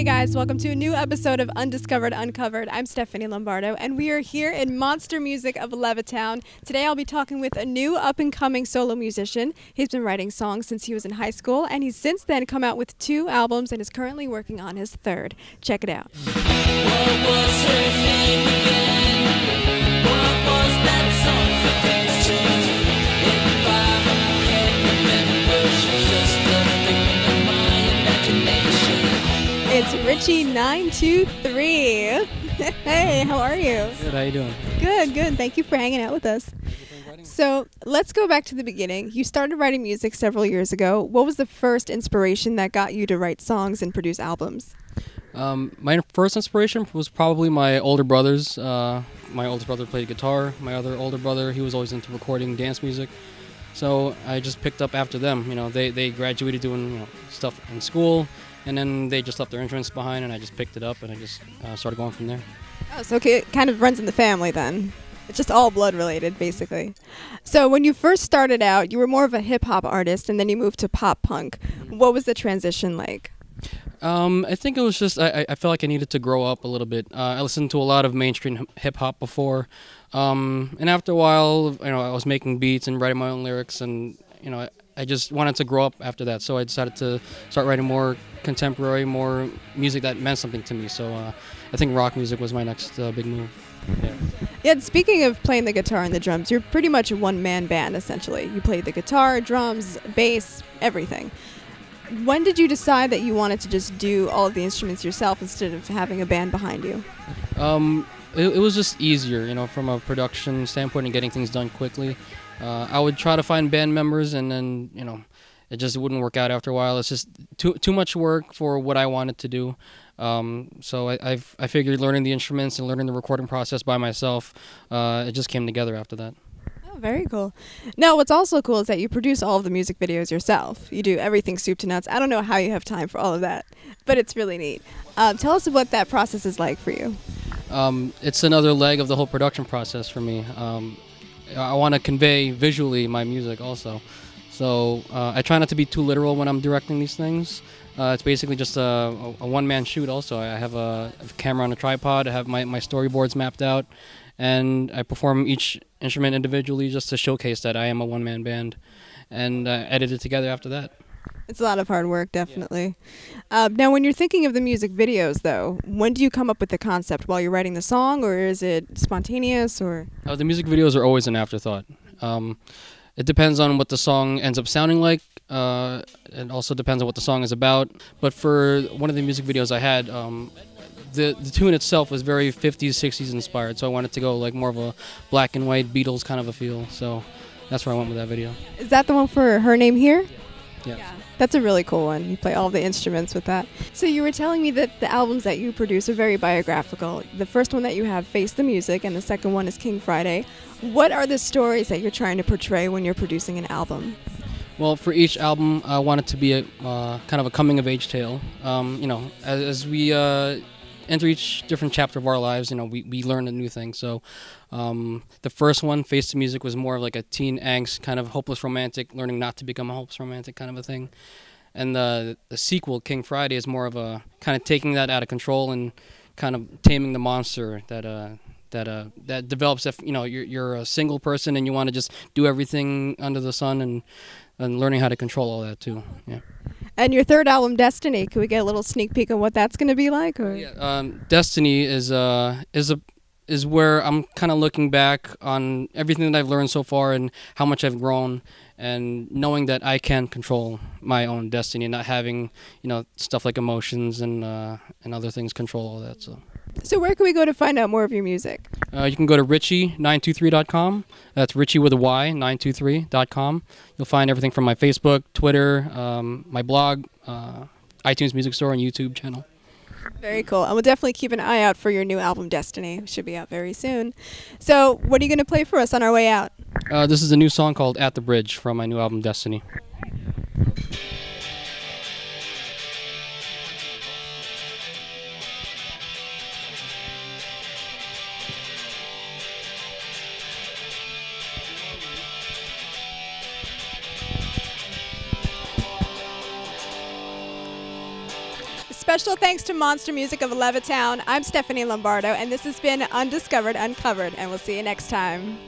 Hey guys, welcome to a new episode of Undiscovered Uncovered. I'm Stephanie Lombardo, and we are here in Monster Music of Levittown. Today I'll be talking with a new up-and-coming solo musician. He's been writing songs since he was in high school, and he's since then come out with 2 albums and is currently working on his 3rd. Check it out. What was her name again? What was that song for days to? If I can't remember, she's just a figment of my imagination. It's Richy 923. Hey, how are you? Good, how you doing? Good, good. Thank you for hanging out with us. So let's go back to the beginning. You started writing music several years ago. What was the first inspiration that got you to write songs and produce albums? My first inspiration was probably my older brothers. My oldest brother played guitar. My other older brother, he was always into recording dance music. So I just picked up after them. You know, they graduated doing stuff in school, and then they just left their instruments behind, and I just picked it up, and I just started going from there. Oh, so it kind of runs in the family then. It's just all blood related, basically. So when you first started out, you were more of a hip-hop artist, and then you moved to pop-punk. What was the transition like? I think it was just, I felt like I needed to grow up a little bit. I listened to a lot of mainstream hip-hop before, and after a while, I was making beats and writing my own lyrics, and, I just wanted to grow up after that, so I decided to start writing more contemporary, more music that meant something to me. So I think rock music was my next big move. Yeah, speaking of playing the guitar and the drums, you're pretty much a one-man band, essentially. You play the guitar, drums, bass, everything. When did you decide that you wanted to just do all of the instruments yourself instead of having a band behind you? It was just easier, from a production standpoint and getting things done quickly. I would try to find band members, and then, it just wouldn't work out after a while. It's just too much work for what I wanted to do. So I figured learning the instruments and learning the recording process by myself, it just came together after that. Oh, very cool. Now, what's also cool is that you produce all of the music videos yourself. You do everything soup to nuts. I don't know how you have time for all of that, but it's really neat. Tell us what that process is like for you. It's another leg of the whole production process for me. I want to convey visually my music also. So I try not to be too literal when I'm directing these things. It's basically just a one-man shoot also. I have a camera on a tripod. I have my storyboards mapped out, and I perform each instrument individually just to showcase that I am a one-man band, and edit it together after that. It's a lot of hard work, definitely. Yeah. Now, when you're thinking of the music videos, though, when do you come up with the concept? While you're writing the song, or is it spontaneous? Or the music videos are always an afterthought. It depends on what the song ends up sounding like. It also depends on what the song is about. But for one of the music videos I had, the tune itself was very 50s, 60s inspired. So I wanted to go like more of a black and white Beatles kind of a feel. So that's where I went with that video. Is that the one for Her Name Here? Yeah. That's a really cool one. You play all the instruments with that. So you were telling me that the albums that you produce are very biographical. The first one that you have, Face the Music, and the second one is King Friday. What are the stories that you're trying to portray when you're producing an album? Well, for each album, I want it to be a kind of a coming-of-age tale. As we enter each different chapter of our lives, we learn a new thing. So the first one, Face the Music, was more of like a teen angst, kind of hopeless romantic, learning not to become a hopeless romantic kind of a thing. And the sequel, King Friday, is more of a kind of taking that out of control and kind of taming the monster that develops if you're a single person and you want to just do everything under the sun, and learning how to control all that too. Yeah. And your third album, Destiny, can we get a little sneak peek on what that's going to be like? Or? Yeah, Destiny is where I'm kind of looking back on everything that I've learned so far and how much I've grown, and knowing that I can control my own destiny and not having stuff like emotions and other things control all that. So where can we go to find out more of your music? You can go to Richy923.com. That's Richy with a Y, 923.com. You'll find everything from my Facebook, Twitter, my blog, iTunes Music Store, and YouTube channel. Very cool. And we'll definitely keep an eye out for your new album, Destiny. It should be out very soon. So what are you going to play for us on our way out? This is a new song called At the Bridge from my new album, Destiny. Special thanks to Monster Music of Levittown. I'm Stephanie Lombardo, and this has been Undiscovered Uncovered, and we'll see you next time.